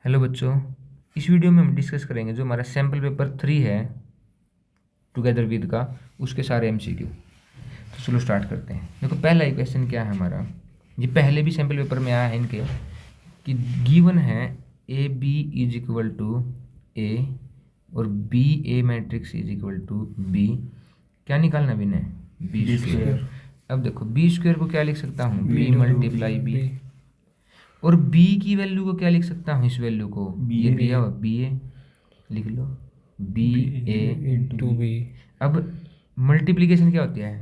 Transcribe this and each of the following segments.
Hello बच्चों, इस video में हम डिस्कस करेंगे जो हमारा सैम्पल पेपर 3 है टुगेदर विद का, उसके सारे एमसीक्यू। तो चलो स्टार्ट करते हैं। देखो पहला ही क्वेश्चन क्या है हमारा, ये पहले भी सैम्पल पेपर में आया है इनके, कि गिवन है A B is equal to A और B A matrix is equal to B. क्या निकालना भी है? B square. अब देखो बी स्क्वायर को क्या लिख सकता हूँ? B multiply B. और b की वैल्यू को क्या लिख सकता हूँ? इस वैल्यू को ये दिया हुआ बी ए लिख लो, बी ए इंटू बी। अब मल्टीप्लिकेशन क्या होती है?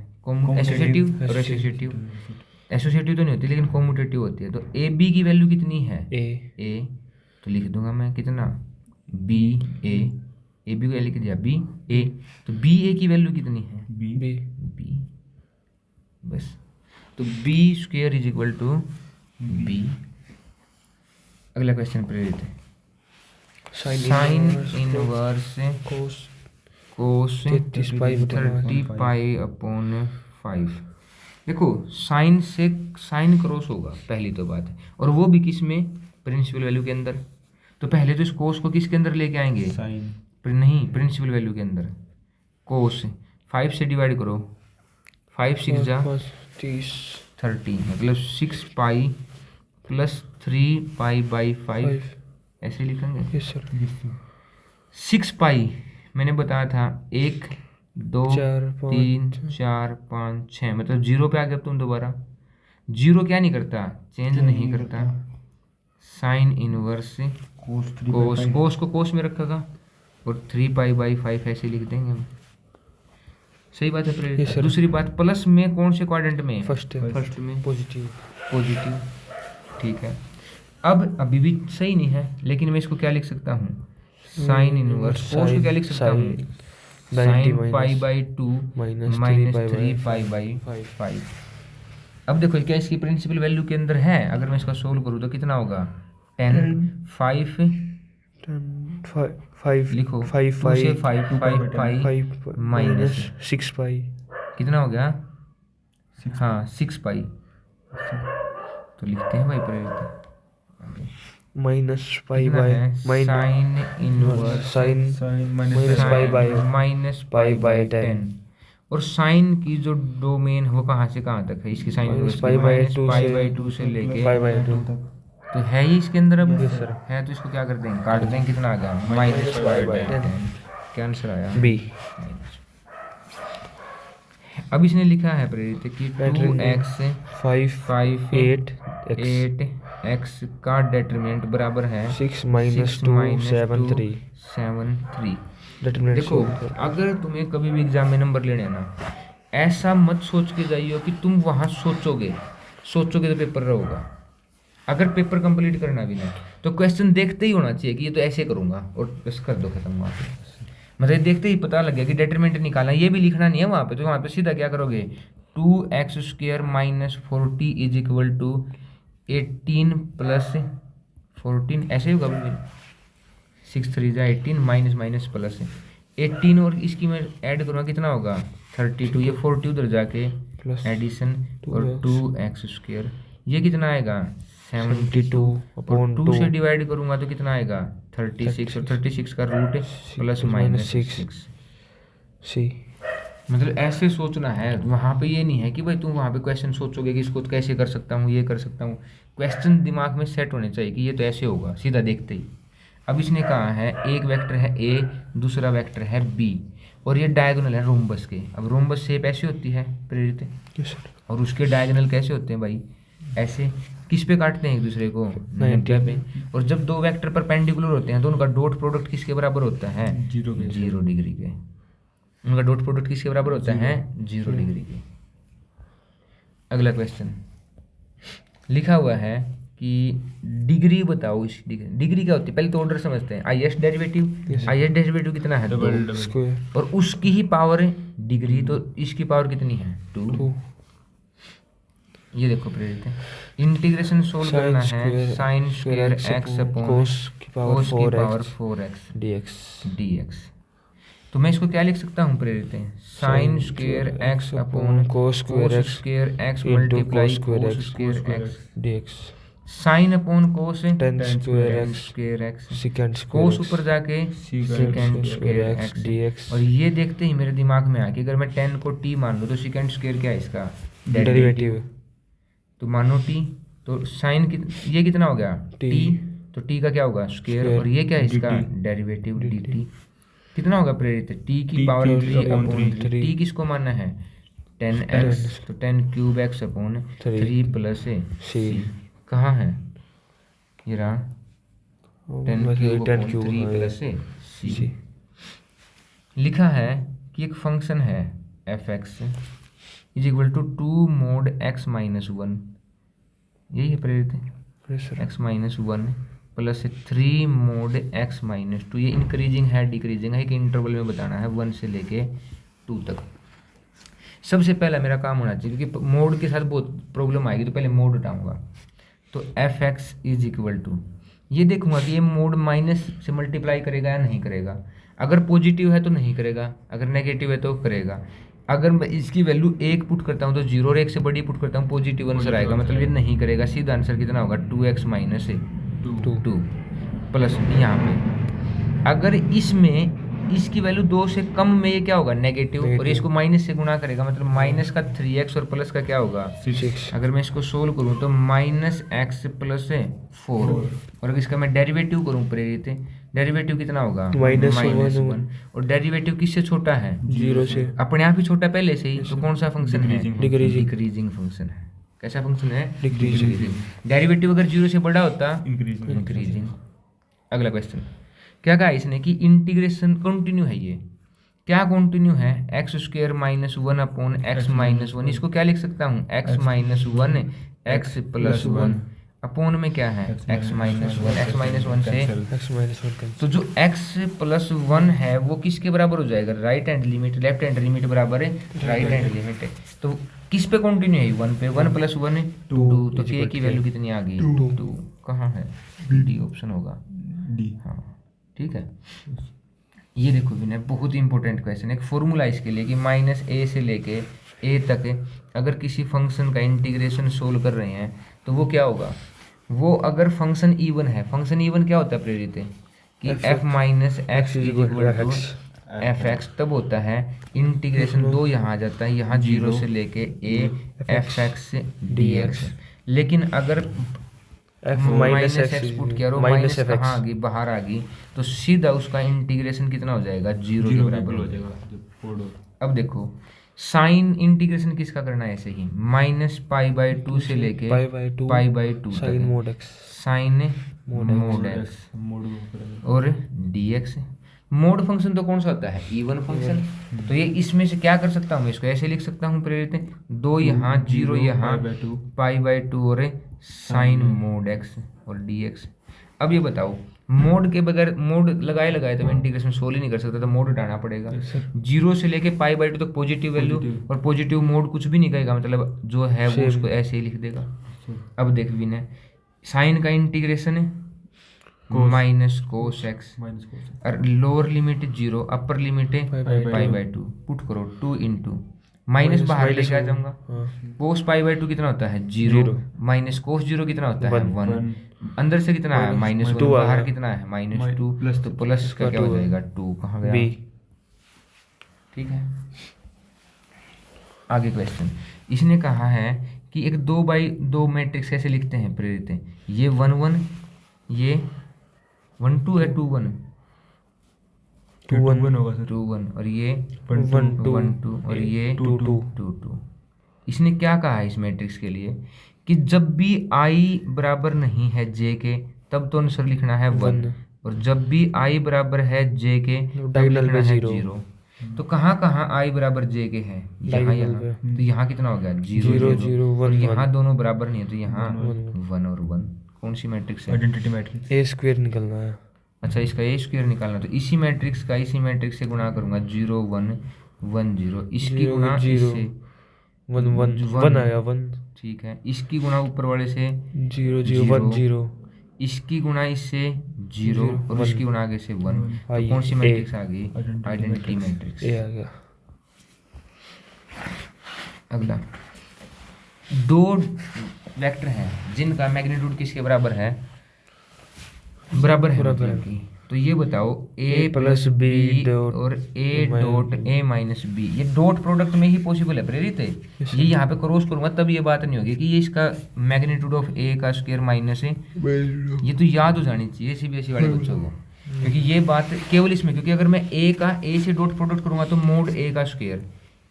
एसोसिएटिव और एसोसिएटिव। एसोसिएटिव तो नहीं होती लेकिन कॉम्यूटेटिव होती है। तो ए बी की वैल्यू कितनी है? ए तो लिख दूंगा मैं कितना? बी ए बी को लिख दिया बी ए। तो बी ए की वैल्यू कितनी है? बी बस। तो B square is equal to B. अगला क्वेश्चन पर लेते हैं। Sine inverse cos 30 pi upon 5। देखो साइन से साइन क्रॉस होगा पहली तो बात है, और वो भी किस में? प्रिंसिपल वैल्यू के अंदर। तो पहले तो इस कोस को किसके अंदर लेके आएंगे? साइन नहीं, प्रिंसिपल वैल्यू के अंदर। कोस 5 से डिवाइड करो, 5 6 जा 30, मतलब 6 पाई प्लस 3 पाई बाई 5 ऐसे लिखेंगे। Yes sir. 6 पाई मैंने बताया था 1 2 3 4 5 6, मतलब 0 पे आ गया तुम दोबारा। 0 क्या नहीं करता? चेंज नहीं करता। साइन इनवर्स कोस को कोस में रखेगा और 3 पाई बाई 5 ऐसे लिख देंगे हम। सही बात है प्रेरित। दूसरी बात, प्लस में कौन से क्वाड्रेंट में? फर्स्ट में पॉजिटिव। ठीक है। अब अभी भी सही नहीं है लेकिन मैं इसको क्या लिख सकता हूँ? साइन इनवर्स कोस को क्या लिख सकता हूँ? Sine pi by 2 minus 3 pi by 5। अब देखो क्या इसकी प्रिंसिपल वैल्यू के अंदर है? अगर मैं इसका सोल्व करूँ तो कितना होगा? 10 5 लिखो, 5 माइनस 6 पाई कितना हो गया? हाँ 6 पाई। तो लिखते हैं भाई प्रेरित minus pi by sine inverse minus pi by 10। और साइन की जो डोमेन वो कहाँ से कहाँ तक है? इसकी साइन इनवर्स पाई बाय 2 से लेके पाई बाय 2 तक। तो है ही इसके अंदर। अब है तो इसको क्या कर देंगे? काट देंगे। कितना आ गया? Minus pi by 10। क्या आंसर आया? बी। अब इसने लिखा है प्रेरित कि 2x 8 x का डेटरमिनेंट बराबर है 6 माइनस 2 7 3। देखो अगर तुम्हें कभी भी एग्जाम में नंबर लेने ना, ऐसा मत सोच के जाइयो कि तुम वहाँ सोचोगे तो पेपर रहोगा। अगर पेपर कंप्लीट करना भी ना तो क्वेश्चन देखते ही होना चाहिए कि ये तो ऐसे करूँगा और बस कर दो खत्म वहाँ पे। मतलब देखते ही पता लग गया कि डेटरमिनेंट निकालना, ये भी लिखना नहीं है वहाँ पे। तो वहाँ पे सीधा क्या करोगे? 2x square minus 40 is equal to 18 plus 14 ऐसे होगा भी। 6 3 जा 18 माइनस माइनस प्लस 18 और इसकी मैं ऐड करूँगा कितना होगा? 32। ये 40 उधर जाके एडिशन और 2x स्क्वायर ये कितना आएगा? 72। और 2 से डिवाइड करूँगा तो कितना आएगा? 36 और 36 का रूट प्लस माइनस 6। सी मतलब ऐसे सोचना है वहाँ पे। ये नहीं है कि भाई तुम वहाँ पे क्वेश्चन सोचोगे कि इसको कैसे कर सकता हूँ, ये कर सकता हूँ। क्वेश्चन दिमाग में सेट होने चाहिए कि ये तो ऐसे होगा सीधा देखते ही। अब इसने कहा है एक वेक्टर है ए, दूसरा वेक्टर है बी, और ये डायगोनल है रोम्बस के। अब रोम्बस शेप ऐसी होती है प्रेरित, और उसके डायगोनल कैसे होते हैं भाई? ऐसे। किस पे काटते हैं एक दूसरे को? 90 पे। और जब दो वेक्टर परपेंडिकुलर होते हैं तो उनका डॉट प्रोडक्ट किसके बराबर होता है? 0 डिग्री के। उनका डॉट प्रोडक्ट किसके बराबर होता है? 0 डिग्री के। अगला क्वेश्चन लिखा हुआ है कि डिग्री बताओ। इस डिग्री क्या होती है पहले तो ऑर्डर समझते हैं। हाईएस्ट डेरिवेटिव कितना है? 2 और उसकी ही पावर डिग्री, तो इसकी पावर कितनी है? 2। ये देखो प्रेरित है, इंटीग्रेशन सोल्व करना है। साइन स्क्वायर एक्स अपॉन कोस की पावर 4x dx। तो मैं इसको क्या लिख सकता हूँ प्रेरित है? Sine square x upon cos square x multiply cos square x dx। Sine upon कोस ten square ten x square x, second square कोस ऊपर जाके Secant second square square x x. D x और ये देखते ही मेरे दिमाग में आया कि अगर मैं 10 को t मान लूँ तो सेकेंड स्क्वायर क्या है इसका डेरिवेटिव तो मानो t, तो साइन ये कितना हो गया T। t, तो t का क्या होगा स्क्वायर, Square। और ये क्या है इसका dt। Derivative dt। dt। कितना होगा प्रेरित t की T power cube 3 upon upon 3। 3, t किसको मानना है 10x, तो 10 cube x upon 3 plus C। कहाँ है ये रहा 10 क्यूब 10 अपॉन क्यूब 3 हाँ, प्लस C। c। लिखा है कि एक फंक्शन है f(x) is equal to 2 mod x minus 1, यही है प्रेरित pressure x minus 1 plus 3 mod x minus 2। ये इंक्रीजिंग है डिक्रीजिंग है, एक इंटरवल में बताना है 1 से लेके 2 तक। सबसे पहला मेरा काम होना चाहिए क्योंकि मोड के साथ बहुत प्रॉब्लम आएगी, तो पहले मोड हटाऊंगा। तो f(x) इज इक्वल टू, ये देखूंगा कि ये मोड माइनस से मल्टीप्लाई करेगा या नहीं करेगा। अगर पॉजिटिव है तो नहीं करेगा, अगर नेगेटिव है तो करेगा। अगर मैं इसकी वैल्यू 1 पुट करता हूँ तो 0 और 1 से बड़ी पुट करता हूँ पॉजिटिव आंसर आएगा, मतलब ये नहीं करेगा। सीधा आंसर कितना होगा 2x माइनस 2 प्लस यहाँ पे अगर इसमें इसकी वैल्यू 2 से कम में ये क्या होगा नेगेटिव, और इसको माइनस से गुणा करेगा, मतलब माइनस का 3x और प्लस का क्या होगा 6। अगर मैं इसको सोल्व करूँ तो माइनस एक्स प्लस 4, और अगर इसका मैं डेरिवेटिव करूँ प्रेरित, डेरिवेटिव कितना होगा -1। 1, और डेरिवेटिव किससे छोटा है 0 से अपने आप ही छोटा पहले से ही, तो कौन सा फंक्शन है डिक्रीजिंग डिक्रीजिंग फंक्शन है। कैसा फंक्शन है डिक्रीजिंग। डेरिवेटिव अगर 0 से बड़ा होता इंक्रीजिंग। इंक्रीजिंग। अगला क्वेश्चन क्या कहा इसने कि इंटीग्रेशन कंटिन्यू है। ये क्या कंटिन्यू है x square minus 1 upon x minus 1, इसको क्या लिख सकता हूँ x minus 1 x plus 1 upon में क्या है एक्स माइनस 1, एक्स माइनस 1 से x माइनस 1 तो जो x प्लस 1 है वो किसके बराबर हो जाएगा right hand limit, left hand limit बराबर है राइट हैंड लिमिट है। तो किस पे कंटिन्यू है 1 पे, 1 प्लस 1 2, तो k की वैल्यू कितनी आ गई 2। कहाँ है डी ऑप्शन होगा डी। हाँ ठीक है। ये देखो विनय बहुत इंपॉर्टेंट क्वेश्चन है, एक फॉर्मूला इसके लिए कि माइनस ए से लेके ए तक अगर किसी फंक्शन का इंटीग्रेशन सोल्व कर रहे हैं तो वो क्या होगा, वो अगर फंक्शन इवन है, फंक्शन इवन क्या होता है प्रेरित कि f minus X is equal to F X, तब होता है इंटीग्रेशन 2 यहाँ आ जाता है, यहाँ 0 से लेके a F x D x. लेकिन अगर f minus minus x put x किया और माइनस माइनस एफ कहाँ आ गई बाहर आ गई, तो सीधा उसका इंटीग्रेशन कितना हो जाएगा 0 के बराबर हो जाएगा। अब देखो साइन इंटीग्रेशन किसका करना है ऐसे ही माइनस π/2 से लेके π/2 sine mod x sine mod X और dx। मोड फंक्शन तो कौन सा होता है इवन फंक्शन, तो ये इसमें से क्या कर सकता हूँ, इसको ऐसे लिख सकता हूँ प्रेरित 2 यहाँ 0 यहाँ π/2 और साइन मोड एक्स और dx। अब ये बताओ मोड के बगैर, मोड लगाए तो मैं इंटीग्रेशन सोल्व ही नहीं कर सकता, तो मोड हटाना पड़ेगा। 0 से लेके π/2 तक पॉजिटिव वैल्यू, और पॉजिटिव मोड कुछ भी नहीं कहेगा, मतलब जो है वो उसको ऐसे ही लिख देगा। अब देख विनय साइन का इंटीग्रेशन है माइनस कोस एक्स, और लोअर लिमिट 0 अपर लिमिट है π/2, पुट करो 2 इंटू माइनस बाहर लेके आ जाऊंगा, कोस π/2 कितना होता है 0, माइनस कोस 0 कितना होता है 1, अंदर से कितना है -1, बाहर कितना है -2, तो प्लस का क्या हो जाएगा 2, कहाँ गया ठीक है। आगे क्वेश्चन इसने कहा है कि एक 2/2 मैट्रिक्स कैसे लिखते हैं प्रेरित हैं, ये 1 1 ये 1 2 है 2 1 2 1 होगा सर 2 1 और ये 1 2 और ये 2 2। इसने क्या कहा है इस मैट्रिक्स के लिए कि जब भी i बराबर नहीं है j के तब तो आंसर लिखना है 1, और जब भी i बराबर है j के तब लिखना है 0। तो कहाँ i बराबर j के है यहाँ, तो यहाँ कितना हो गया 0 0, और यहाँ दोनों बराबर नहीं है तो यहाँ 1 और 1। कौन सी मैट्रिक्स है आइडेंटिटी मैट्रिक्स a स्क्वायर निकलना है। अच्छा इसका a स्क्वायर निकालना, तो इसी मैट्रिक्स का इसी मैट्रिक्स से गुणा करूंगा 0 1 1 0, इसकी गुणा इससे 1 1 आया 1, ठीक है। इसकी गुणा ऊपर वाले से 0 0 1 0, इसकी गुणा इससे 0 और इसकी गुणा आगे से 1, तो कौन सी मैट्रिक्स आ गई आइडेंटिटी मैट्रिक्स a आ गया। अगला 2 वेक्टर हैं जिनका मैग्नीट्यूड किसके बराबर है, बराबर है मतलब की। तो ये बताओ a प्लस b और a dot a minus b, ये डॉट प्रोडक्ट में ही पॉसिबल है प्रेरित है। ये यहाँ पे क्रॉस करूंगा तब ये बात नहीं होगी कि ये इसका मैग्नीट्यूड ऑफ a का स्क्वायर माइनस है, ये तो याद हो जानी चाहिए सीबीएसई वाले बच्चों को, क्योंकि ये बात केवल इसमें, क्योंकि अगर मैं a का a से डॉट प्रोडक्ट करूंगा तो मोड a का स्क्वायर,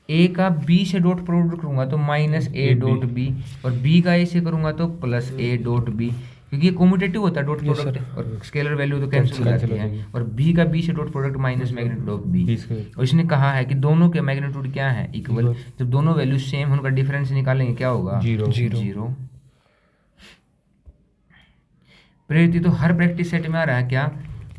a का b से डॉट प्रोडक्ट करूंगा तो माइनस a डॉट b, और b का a से करूंगा तो प्लस a डॉट b, क्योंकि ये कॉम्यूटेटिव होता है डॉट प्रोडक्ट और स्केलर वैल्यू तो कैंसिल हो जाती है, और b का b से dot product minus magnitude of b। और इसने कहा है कि दोनों के मैग्नीट्यूड क्या है, इक्वल। जब दोनों वैल्यू सेम उनका डिफरेंस निकालेंगे क्या होगा, जीरो। प्रेरित तो हर प्रैक्टिस सेट में आ रहा है क्या,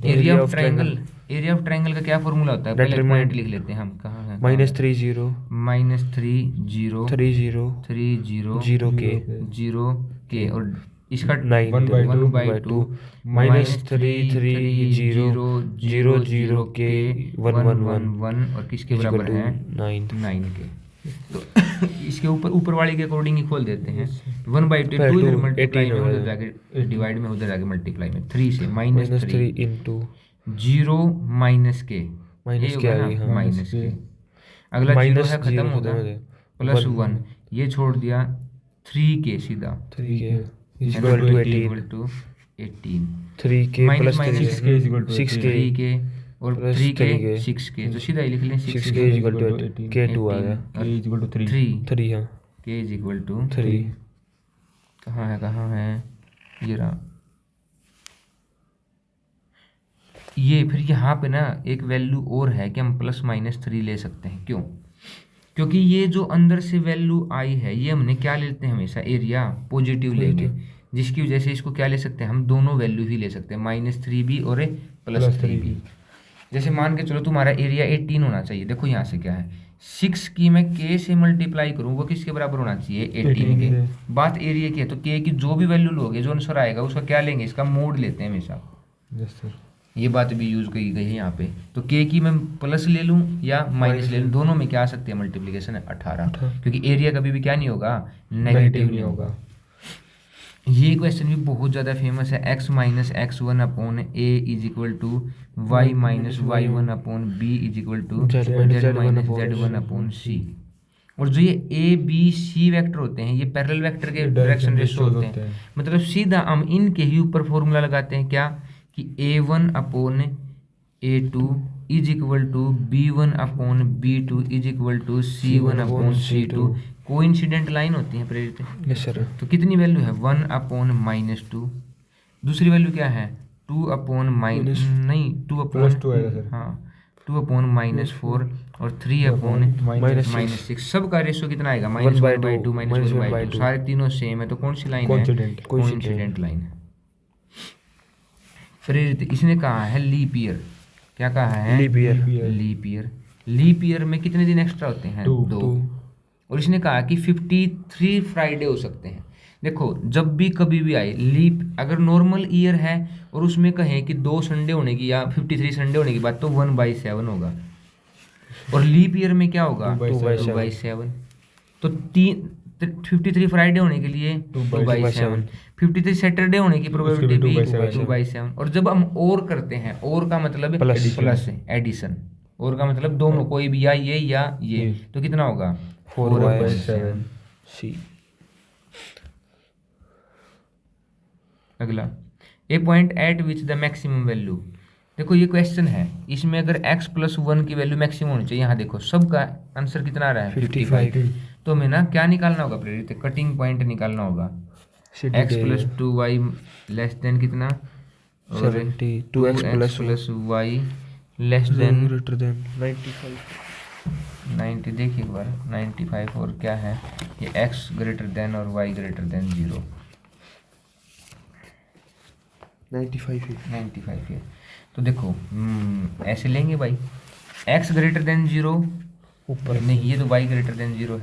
area of triangle. Area of triangle का क्या फॉर्मूला होता है, पहले पॉइंट लिख लेते हैं हम, कहाँ है, माइनस 3 0 माइनस 3 0 3 0 3 0 0 के 0 के, और इसका 1/2 माइनस 3 3 0 0 0 के 1 1 1 और किसके बराबर है, 9 के। तो इसके ऊपर वाले के अकॉर्डिंग ही खोल देते हैं, 1/2 टू इधर मल्टीप्लाई में, उधर जाके डिवाइड में, उधर जाके मल्टीप्लाई में, 3 से माइनस 3 इंटू 0 माइनस के, माइनस के आ गई, हाँ, माइनस के, अगला जीरो है खत्म हो गया, प्लस 1, ये छोड़ दिया 3 के सीधा, 3 के इक्वल टू 18 3 के प्लस 6 के 3 के और 3 के 6 के, तो सीधा ही लिख लें 6 के इक्वल टू के 2 आ गया, k इक्वल टू 3 3 हाँ, के इज इक्वल टू 3। कहाँ है ये रहा। ये फिर यहाँ पे ना एक वैल्यू और है कि हम प्लस माइनस 3 ले सकते हैं, क्यों, क्योंकि ये जो अंदर से वैल्यू आई है ये हमने क्या लेते हैं हमेशा, एरिया पॉजिटिव लेंगे, जिसकी वजह से इसको क्या ले सकते हैं हम, दोनों वैल्यू ही ले सकते हैं, -3 भी और +3 भी। जैसे मान के चलो तुम्हारा एरिया 18 होना चाहिए, देखो यहाँ से क्या है, 6 की मैं k से मल्टीप्लाई करूँ वो किसके बराबर होना चाहिए, 18 के। बात एरिया की है तो k की जो भी वैल्यू लोगे, जो आंसर आएगा उसका क्या लेंगे, इसका मोड लेते हैं हमेशा। ये बात भी यूज की गई है यहाँ पे। तो k की मैं प्लस ले लूँ या माइनस ले लूँ, दोनों में क्या आ सकते हैं, मल्टीप्लीकेशन है 18, क्योंकि एरिया कभी भी क्या नहीं होगा, नेगेटिव नहीं होगा। ये क्वेश्चन भी बहुत ज़्यादा फेमस है, x minus x1 upon a is equal to y minus y1 upon b is equal to z minus z1 upon c। और जो ये a b c वेक्टर होते हैं ये पैरेलल वेक्टर के डायरेक्शन रेशो होते हैं, मतलब सीधा हम इनके ही ऊपर फॉर्मूला लगाते हैं क्या, कि a1 upon a2 is equal to b1 upon b2 is equal to c1 upon c2। Coincident line होती है प्रेरित। Yes sir. तो कितनी वैल्यू है, 1 अपॉन -2, दूसरी वैल्यू क्या है 2 अपॉन माइनस नहीं 2 अपॉन 2 आएगा सर, हाँ 2 अपॉन -4 और 3 अपॉन -6। सब का रेशो कितना आएगा, -1/2 -1/2, सारे तीनों सेम है, तो कौन सी लाइन है, कोइंसिडेंट लाइन है। प्रेरित इसने कहा है लीप ईयर, क्या कहा है, लीप ईयर। लीप ईयर में कितने दिन एक्स्ट्रा होते हैं, 2। और इसने कहा कि 53 फ्राइडे हो सकते हैं। देखो जब भी कभी भी आए लीप, अगर नॉर्मल ईयर है और उसमें कहें कि 2 संडे होने की या 53 संडे होने की बात, तो 1/7 होगा। और लीप ईयर में क्या होगा, 2/7। तो 53 फ्राइडे होने के लिए 2/7, 53 सैटरडे होने की प्रोबेबिलिटी भी 2/7। और जब हम और करते हैं, और का मतलब प्लस है, एडिशन, और का मतलब दोनों, कोई भी या ये, तो कितना होगा 4/7 सी। अगला, a point at which the maximum value. देखो ये क्वेश्चन है, इसमें अगर x + 1 की वैल्यू मैक्सिमम होनी चाहिए, यहाँ देखो सबका आंसर कितना आ रहा है 55। तो हमें ना क्या निकालना होगा प्रेरित, कटिंग पॉइंट निकालना होगा, x + 2y लेस देन कितना, 2x + y less than greater than 95। 90, देखिए एक बार 95, और क्या है ये x ग्रेटर देन और y ग्रेटर देन 0, 95 है। तो देखो ऐसे लेंगे भाई, x ग्रेटर देन 0 ऊपर नहीं, ये तो y ग्रेटर देन 0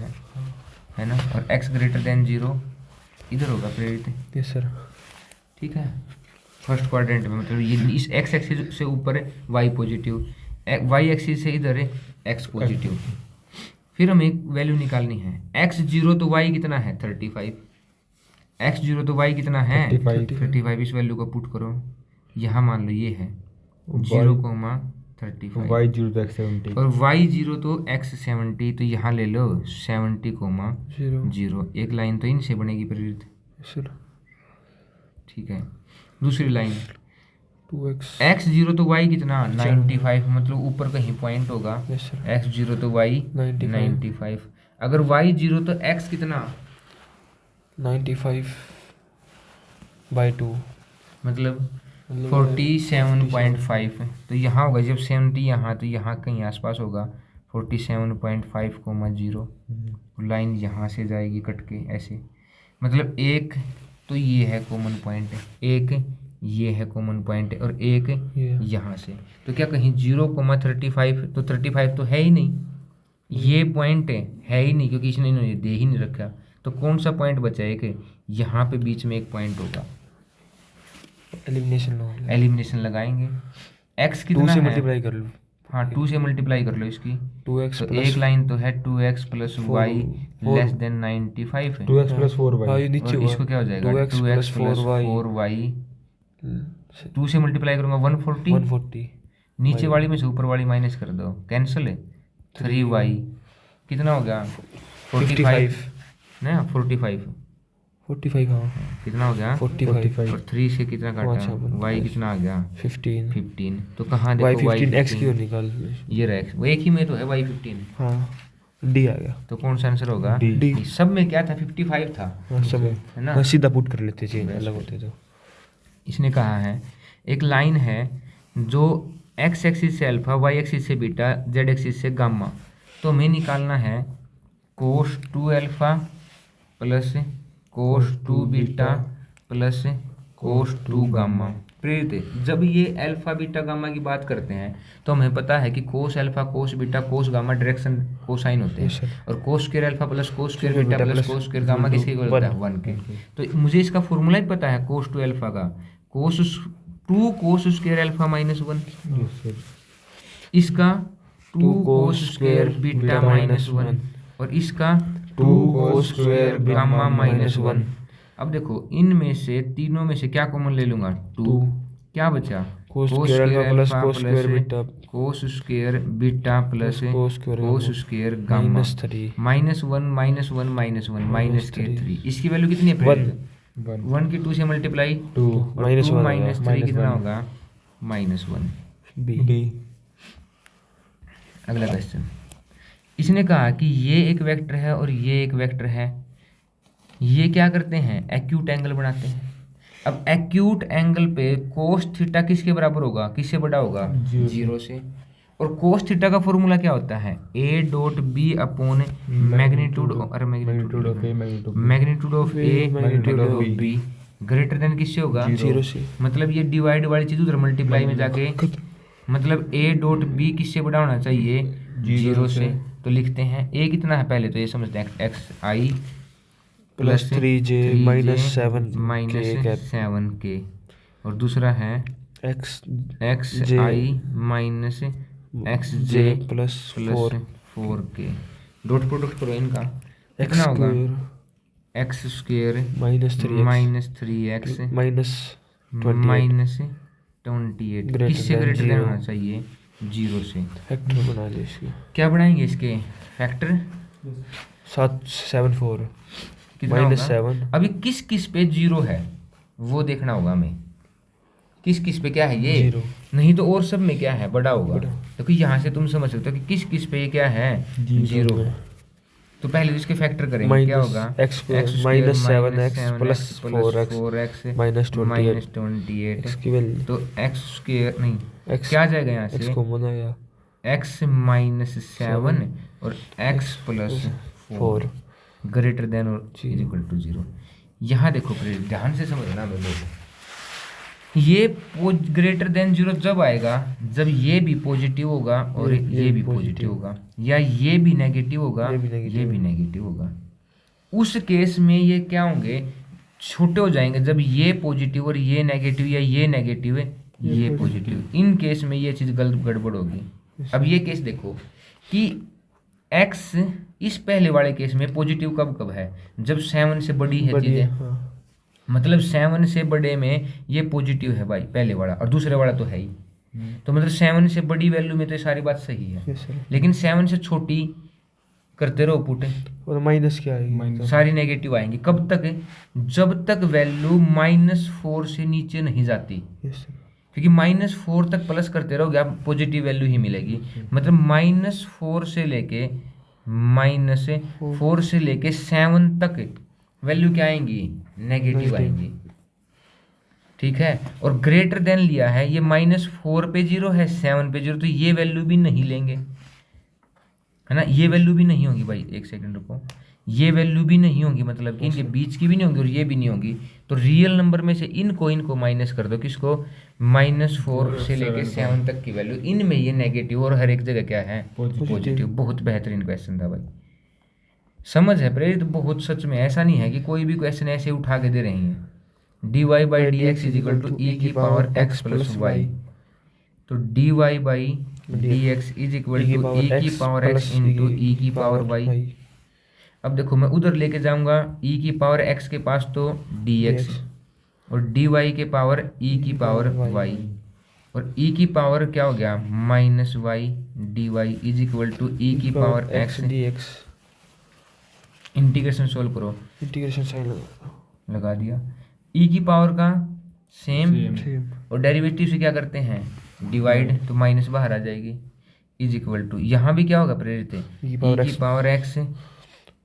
है ना, और x ग्रेटर देन 0 इधर होगा प्रेरित। Yes sir. ठीक है, फर्स्ट क्वाड्रेंट में, मतलब ये इस x एक्सिस से ऊपर है y पॉजिटिव, y एक्सिस से इधर है x पॉजिटिव। फिर हमें एक वैल्यू निकालनी है, x 0 तो y कितना है 35, x0 तो y कितना है 35 35, इस वैल्यू को पुट करो, यहाँ मान लो ये है Y- 0,35 y 0 तो x 70 और y0 तो x70, तो यहाँ ले लो 70,0, जीरो एक लाइन तो इनसे बनेगी प्रेरित, सर ठीक है। दूसरी लाइन 2x x0 तो y कितना 95, मतलब ऊपर कहीं पॉइंट होगा, यस सर x0 तो y 95 95, अगर y0 तो x कितना 95/2 मतलब 47.5, तो यहाँ होगा जब 70 यहाँ, तो यहाँ कहीं आसपास होगा 47.5, 0, लाइन यहाँ से जाएगी कट के ऐसे, मतलब एक तो ये है कॉमन पॉइंट, एक ये है कॉमन पॉइंट और एक ये यहाँ से, तो क्या कहीं 0,35, तो 35 तो है ही नहीं, ये पॉइंट है ही नहीं, क्योंकि इसने इन्होंने दे ही नहीं रखा, तो कौन सा पॉइंट बचा है कि यहाँ पे बीच में एक पॉइंट होगा, एलिमिनेशन हो एलिमिनेशन लगाएंगे। x 2 कितना से है, मल्टीप्लाई कर लो हाँ 2 से मल्टीप्लाई कर लो इसकी, 2x तो प्लस एक लाइन तो है 2x plus Y four- less than 95 है, 2x प्लस 4y हाँ ये नीचे और हुआ इसको क्या हो जाएगा 2x 2x plus plus 4y 4y, 2 से मल्टीप्लाई करूंगा 140, 140 नीचे वाली में से ऊपर वाली माइनस कर दो, कैंसिल है, 3y कितना हो गया 45 ना 45 45 हाँ कितना हो गया 45 और 3 से कितना काटा, अच्छा, y कितना आ गया 15 15, तो कहाँ y देखो 15 x की y15, और निकाल ये रहा वो एक ही में तो है y15, हाँ d आ गया तो कौन सा आंसर होगा D। सब में क्या था 55 था, हाँ सब है ना। हाँ, सीधा पुट कर लेते चेंज अलग होते तो इसने कहा है एक लाइन है जो x एक्सिस से अल्फा, y एक्सिस से बीटा, z एक्सिस से गामा, तो हमें निकालना है cos 2 alpha plus cos 2 beta plus cos 2 gamma. प्रेरित जब ये अल्फा बीटा गामा की बात करते हैं तो हमें पता है कि cos alpha cos beta cos gamma direction cosine होते Yes, हैं, sir. और cos square alpha plus cos square beta beta plus plus cos square gamma किसके इक्वल होता है 1 के। तो मुझे इसका फॉर्मूला ही पता है cos 2 अल्फा का, cos 2 cos square alpha minus 1, इसका 2 cos स्क्वायर बीटा माइनस 1 और इसका 2 cos स्क्वायर गामा माइनस 1। 1 अब देखो इनमें से तीनों में से क्या कॉमन ले लूंगा 2, क्या बचा cos square alpha plus cos square beta cos square beta plus cos square cos square gamma -3 minus 1 minus 1 minus 1 minus के 3, इसकी वैल्यू कितनी है 1 की 2 से मल्टीप्लाई 2 माइनस 1 माइनस 3 minus कितना 1 होगा -1। b d अगला क्वेश्चन, इसने कहा कि ये एक वेक्टर है और ये एक वेक्टर है, ये क्या करते हैं एक्यूट एंगल बनाते हैं। अब एक्यूट एंगल पे कोस थीटा किसके बराबर होगा, किससे बड़ा होगा 0 से, और कोस थीटा का फॉर्मूला क्या होता है a dot b upon magnitude और magnitude of a magnitude of a magnitude of B। b greater than किससे होगा 0 से मतलब ये डिवाइड वाली चीज उधर मल्टीप्लाई में जाके, मतलब a डॉट b किससे बड़ा होना चाहिए 0 से, तो लिखते हैं a कितना है पहले तो ये समझते हैं X I plus 3j minus 7 minus 7k, और दूसरा है x X J I minus X j J plus plus 4 4k, dot product करो इनका x कितना होगा square X square minus 3x minus 3x minus 28 minus 28 Greater किससे than greater than zero। होना चाहिए 0 से। फैक्टर बना ले इसकी क्या बनाएंगे इसके फैक्टर 774 कितना माइनस होगा? 7 अभी किस किस पे 0 है वो देखना होगा हमें, किस किस पे क्या है ये 0 नहीं तो और सब में क्या है बड़ा होगा। बड़ा। देखो यहाँ से तुम समझ सकते हो कि किस किस पे क्या है 0 है। तो पहले तो इसके फैक्टर करेंगे क्या होगा x minus 7x plus 4x 4x minus 28 minus 28, x की वैल्यू तो एक्स स्क्वायर नहीं x क्या आ जाएगा यहाँ x से कॉमन आया x माइनस 7 और x प्लस 4 ग्रेटर देन और इज इक्वल टू 0। यहाँ देखो फ्रेंड ध्यान से समझना मेरे लोग, ये ग्रेटर देन 0 जब आएगा जब ये भी पॉजिटिव होगा और ये भी पॉजिटिव होगा, या ये भी नेगेटिव होगा ये भी negative ये भी नेगेटिव होगा। उस केस में ये क्या होंगे छोटे हो जाएंगे जब ये पॉजिटिव और ये नेगेटिव, या ये नेगेटिव है ये पॉजिटिव, इन केस में ये चीज़ गलत गड़बड़ होगी। अब ये केस देखो कि x इस पहले वाले केस में पॉजिटिव कब कब है जब 7 से बड़ी है बड़ी चीज़ें, है, हाँ। मतलब 7 से बड़े में ये पॉजिटिव है भाई, पहले वाला, और दूसरे वाला तो है ही। तो मतलब 7 से बड़ी वैल्यू में तो ये सारी बात सही है, यस सर। लेकिन 7 से छोटी करते रहो पुट, और माइनस क्या आएगी? माइनस सारी नेगेटिव आएंगी। कब तक? जब तक वैल्यू -4 से नीचे नहीं जाती, यस सर। क्योंकि -4 तक प्लस करते रहोगे आप, पॉजिटिव वैल्यू ही मिलेगी। मतलब -4 से लेके -4 से लेके 7 तक वैल्यू क्या आएंगी? Negative Negative। आएंगी, ठीक है। और ग्रेटर देन लिया है, ये -4 पे 0 है, 7 पे 0, तो ये वैल्यू भी नहीं लेंगे, है ना। ये वैल्यू भी नहीं होगी भाई, एक सेकंड रुको, ये वैल्यू भी नहीं होगी, मतलब कि इनके बीच की भी नहीं होगी और ये भी नहीं होगी। तो रियल नंबर में से इनको माइनस कर दो, किसको? -4 से लेके 7 तक की वैल्यू, इनमें ये नेगेटिव और हर एक जगह क्या है? पॉजिटिव। बहुत बेहतरीन क्वेश्चन था भाई, समझ है प्रेरित? बहुत सच में, ऐसा नहीं है कि कोई भी क्वेश्चन ऐसे उठा के दे रहे हैं। dy/dx = e⁻x + y, तो dy/dx = e⁻x × e⁻y। अब देखो मैं उधर लेके जाऊंगा e⁻x के पास तो dx, और dy के पावर e⁻y, और e की पावर क्या हो गया? -y dy = e⁻x dx। Integration solve करो, इंटीग्रेशन साइन लगा दिया। e की पावर का सेम, सेम। और डेरिवेटिव से क्या करते हैं? डिवाइड, तो माइनस बाहर आ जाएगी, = यहाँ भी क्या होगा प्रेरित? e की e की पावर x,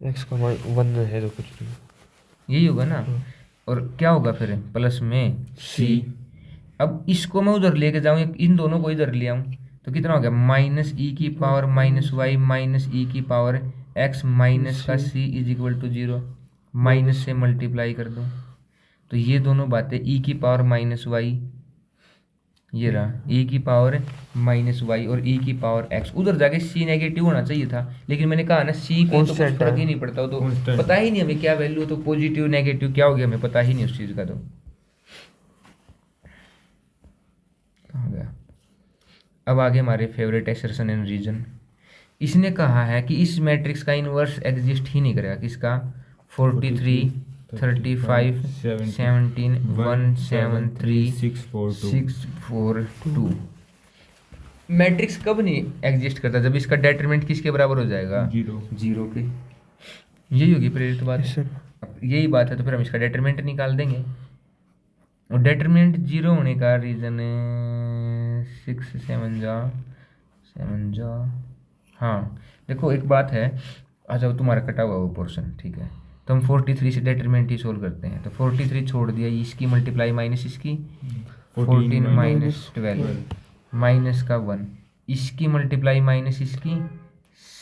x का 1 है तो कुछ नहीं, यही होगा ना। और क्या होगा फिर? प्लस में c। अब इसको मैं उधर लेके जाऊँ, इन दोनों को इधर ले आऊँ, तो कितना हो गया? -e की पावर -y माइनस e की पावर x माइनस का c = 0, माइनस से मल्टीप्लाई कर दो, तो ये दोनों बातें e की पावर -y, ये रहा e की पावर -y और e की पावर x, उधर जाके c नेगेटिव होना चाहिए था, लेकिन मैंने कहा ना c को तो कुछ Constant फर्क है। ही नहीं पड़ता, तो Constant। पता ही नहीं हमें क्या वैल्यू, तो पॉजिटिव नेगेटिव क्या हो गया हमें पता ही नहीं उस चीज़ का। तो कहाँ गया? अब आगे हमारे फेवरेट एक्सप्रेशन इन रीजन। इसने कहा है कि इस मैट्रिक्स का इनवर्स एग्जिस्ट ही नहीं करेगा, किसका? 43 35 17 1 7 3 6 4 2। मैट्रिक्स कब नहीं एग्जिस्ट करता? जब इसका डेटरमिनेंट किसके बराबर हो जाएगा? 0 के। यही होगी प्रेरित बात। Yes, sir। अब यही बात है, तो फिर हम इसका डेटरमिनेंट निकाल देंगे, और डेटरमिनेंट 0 होने का रीज़न 6 7 जा। हाँ देखो एक बात है, अच्छा तुम्हारा कटा हुआ वो पोर्शन, ठीक है, तो हम 43 से डेटरमिनेंट ही सोल्व करते हैं। तो 43 छोड़ दिया, इसकी मल्टीप्लाई माइनस इसकी, 14 माइनस 12 माइनस का 1, इसकी मल्टीप्लाई माइनस इसकी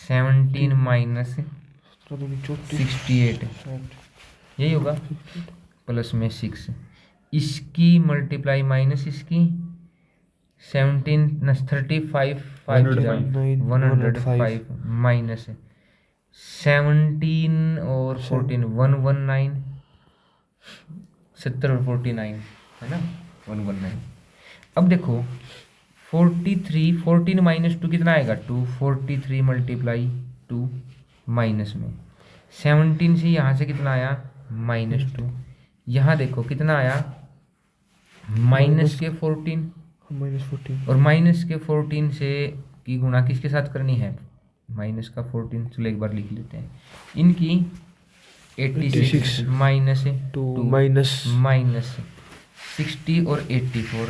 17 माइनस 68, यही होगा, प्लस में 6, इसकी मल्टीप्लाई माइनस इसकी 17 35 105 माइनस 17 और 14 119, 70 और 49 है ना 119। अब देखो 43 14 माइनस 2 कितना आएगा? 2, 43 मल्टीप्लाई 2 माइनस में 17 से यहाँ से कितना आया? -2। यहाँ देखो कितना आया? माइनस के 14, और माइनस के 14 से की गुणा किसके साथ करनी है? माइनस का 14, चलो एक बार लिख लेते हैं, इनकी 86 माइनस 2 माइनस 60 और 84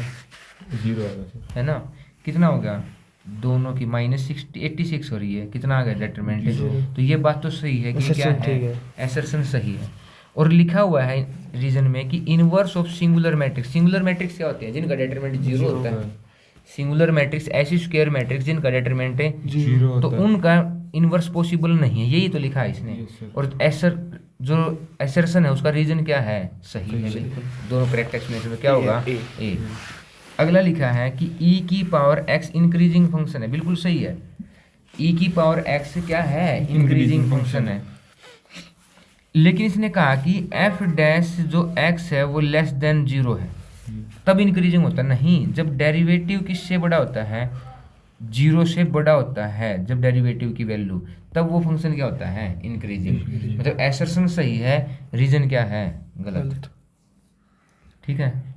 0 है ना, कितना हो गया? दोनों की -86 हो रही है, कितना आ गया डेटरमिनेंट? तो ये बात तो सही है कि क्या है, एसर्शन सही है। और लिखा हुआ है रीजन में कि inverse of singular matrix, singular matrix क्या होते हैं? जिनका डेटरमिनेंट 0 होता है। सिंगुलर मैट्रिक्स ऐसी स्क्वायर मैट्रिक्स जिनका डेटरमिनेंट है 0, तो उनका इनवर्स पॉसिबल नहीं है, यही तो लिखा है इसने। और जो एसर्शन है उसका रीजन क्या है? सही है, बिल्कुल दोनों करेक्ट एक्सप्लेनेशन में क्या होगा? ए। अगला लिखा है कि e की पावर x इंक्रीजिंग फंक्शन है, बिल्कुल सही है, e की पावर x क्या है? इंक्रीजिंग फंक्शन है। लेकिन इसने कहा कि f डैश जो x है वो लेस देन 0 है, तब इंक्रीजिंग होता है। नहीं, जब डेरिवेटिव किससे बड़ा होता है? 0 से बड़ा होता है जब डेरिवेटिव की वैल्यू, तब वो फंक्शन क्या होता है? इंक्रीजिंग। मतलब एसर्शन सही है, रीजन क्या है? गलत। ठीक है।